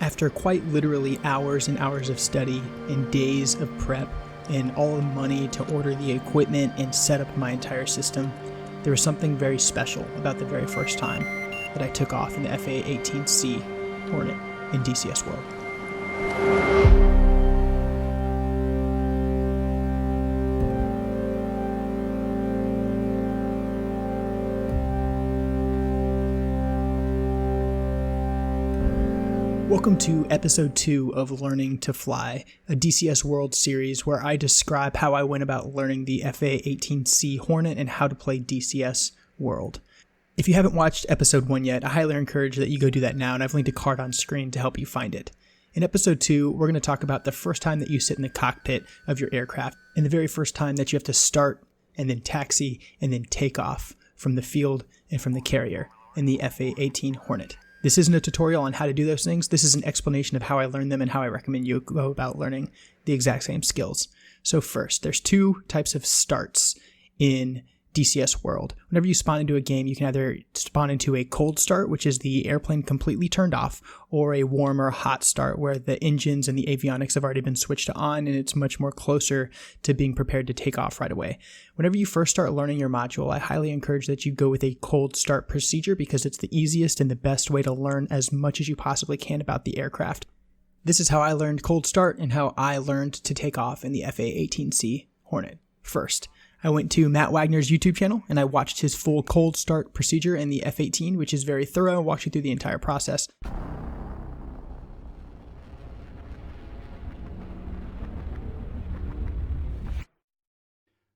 After quite literally hours and hours of study and days of prep and all the money to order the equipment and set up my entire system, there was something very special about the very first time that I took off in the FA-18C Hornet in DCS World. Welcome to episode 2 of Learning to Fly, a DCS World series where I describe how I went about learning the FA-18C Hornet and how to play DCS World. If you haven't watched episode 1 yet, I highly encourage that you go do that now, and I've linked a card on screen to help you find it. In episode 2, we're going to talk about the first time that you sit in the cockpit of your aircraft, and the very first time that you have to start and then taxi and then take off from the field and from the carrier in the FA-18 Hornet. This isn't a tutorial on how to do those things. This is an explanation of how I learned them and how I recommend you go about learning the exact same skills. So first, there's 2 types of starts in DCS World. Whenever you spawn into a game, you can either spawn into a cold start, which is the airplane completely turned off, or a warm or hot start where the engines and the avionics have already been switched to on and it's much more closer to being prepared to take off right away. Whenever you first start learning your module, I highly encourage that you go with a cold start procedure because it's the easiest and the best way to learn as much as you possibly can about the aircraft. This is how I learned cold start and how I learned to take off in the FA-18C Hornet. First, I went to Matt Wagner's YouTube channel and I watched his full cold start procedure in the F-18, which is very thorough, walks you through the entire process.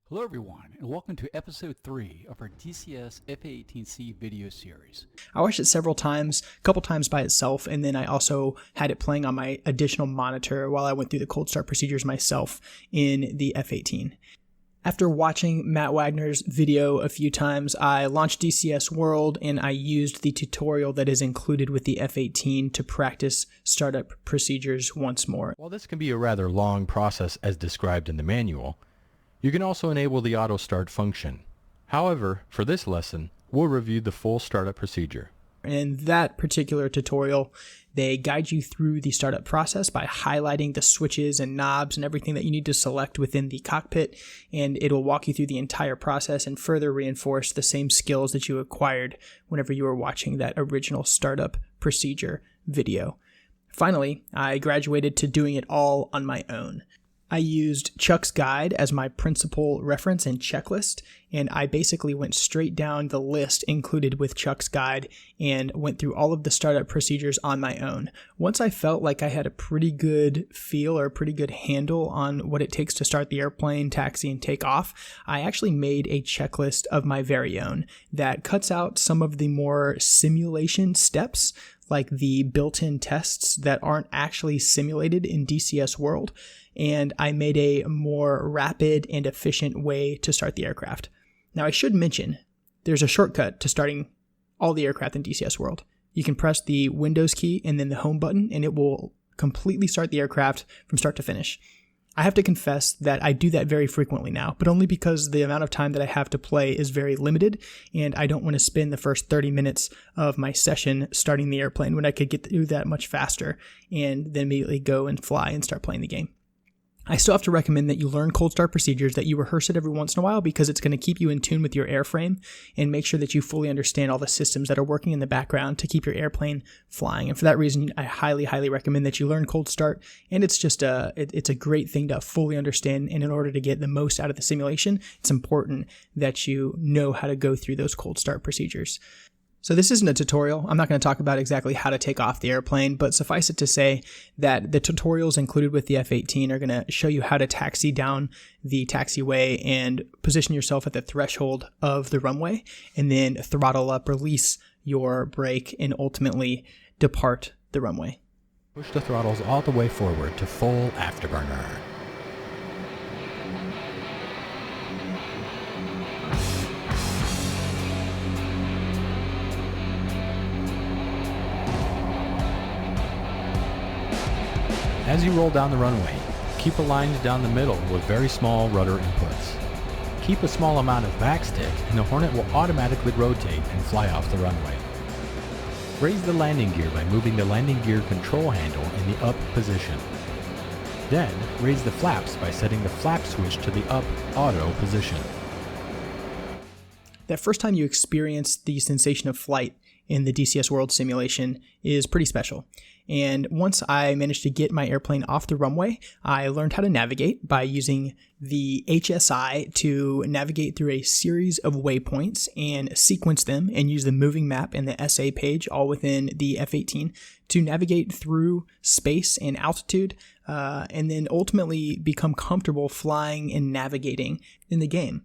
Hello everyone, and welcome to episode 3 of our DCS FA-18C video series. I watched it several times, a couple times by itself, and then I also had it playing on my additional monitor while I went through the cold start procedures myself in the F-18. After watching Matt Wagner's video a few times, I launched DCS World and I used the tutorial that is included with the F-18 to practice startup procedures once more. While this can be a rather long process as described in the manual, you can also enable the auto start function. However, for this lesson, we'll review the full startup procedure. In that particular tutorial, they guide you through the startup process by highlighting the switches and knobs and everything that you need to select within the cockpit, and it'll walk you through the entire process and further reinforce the same skills that you acquired whenever you were watching that original startup procedure video. Finally, I graduated to doing it all on my own. I used Chuck's guide as my principal reference and checklist, and I basically went straight down the list included with Chuck's guide and went through all of the startup procedures on my own. Once I felt like I had a pretty good feel or a pretty good handle on what it takes to start the airplane, taxi, and take off, I actually made a checklist of my very own that cuts out some of the more simulation steps, like the built-in tests that aren't actually simulated in DCS World, and I made a more rapid and efficient way to start the aircraft. Now, I should mention, there's a shortcut to starting all the aircraft in DCS World. You can press the Windows key and then the home button, and it will completely start the aircraft from start to finish. I have to confess that I do that very frequently now, but only because the amount of time that I have to play is very limited, and I don't want to spend the first 30 minutes of my session starting the airplane when I could get through that much faster and then immediately go and fly and start playing the game. I still have to recommend that you learn cold start procedures, that you rehearse it every once in a while because it's going to keep you in tune with your airframe and make sure that you fully understand all the systems that are working in the background to keep your airplane flying. And for that reason, I highly, highly recommend that you learn cold start. And it's just it's a great thing to fully understand. And in order to get the most out of the simulation, it's important that you know how to go through those cold start procedures. So this isn't a tutorial. I'm not going to talk about exactly how to take off the airplane, but suffice it to say that the tutorials included with the F-18 are going to show you how to taxi down the taxiway and position yourself at the threshold of the runway, and then throttle up, release your brake, and ultimately depart the runway. Push the throttles all the way forward to full afterburner. As you roll down the runway, keep aligned down the middle with very small rudder inputs. Keep a small amount of backstick and the Hornet will automatically rotate and fly off the runway. Raise the landing gear by moving the landing gear control handle in the up position. Then, raise the flaps by setting the flap switch to the up auto position. That first time you experience the sensation of flight in the DCS World simulation is pretty special. And once I managed to get my airplane off the runway, I learned how to navigate by using the HSI to navigate through a series of waypoints and sequence them and use the moving map and the SA page all within the F-18 to navigate through space and altitude, and then ultimately become comfortable flying and navigating in the game.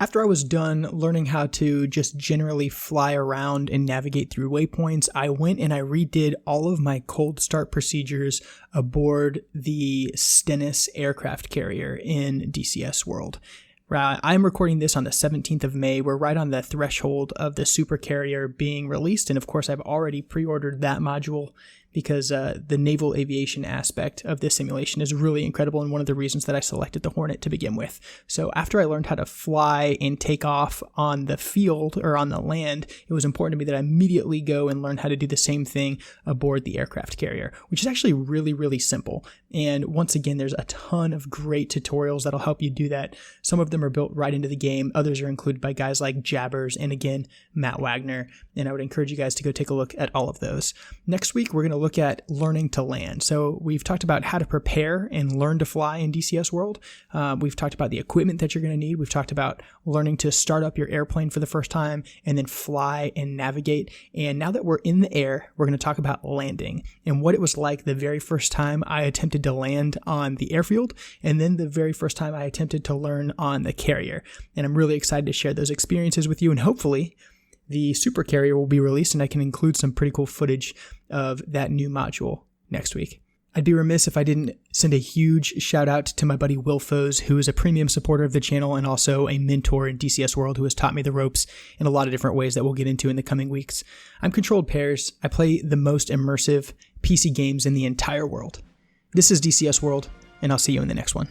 After I was done learning how to just generally fly around and navigate through waypoints, I went and I redid all of my cold start procedures aboard the Stennis aircraft carrier in DCS World. I'm recording this on the 17th of May. We're right on the threshold of the super carrier being released, and of course I've already pre-ordered that module because the naval aviation aspect of this simulation is really incredible and one of the reasons that I selected the Hornet to begin with. So after I learned how to fly and take off on the field or on the land, it was important to me that I immediately go and learn how to do the same thing aboard the aircraft carrier, which is actually really, really simple. And once again, there's a ton of great tutorials that'll help you do that. Some of them are built right into the game. Others are included by guys like Jabbers and again, Matt Wagner. And I would encourage you guys to go take a look at all of those. Next week, we're going to look at learning to land. So we've talked about how to prepare and learn to fly in DCS World. We've talked about the equipment that you're going to need. We've talked about learning to start up your airplane for the first time and then fly and navigate. And now that we're in the air, we're going to talk about landing and what it was like the very first time I attempted to land on the airfield and then the very first time I attempted to learn on the carrier. And I'm really excited to share those experiences with you, and hopefully the super carrier will be released and I can include some pretty cool footage of that new module next week. I'd be remiss if I didn't send a huge shout out to my buddy Will Foes, who is a premium supporter of the channel and also a mentor in DCS World who has taught me the ropes in a lot of different ways that we'll get into in the coming weeks. I'm Controlled Pairs. I play the most immersive PC games in the entire world. This is DCS World, and I'll see you in the next one.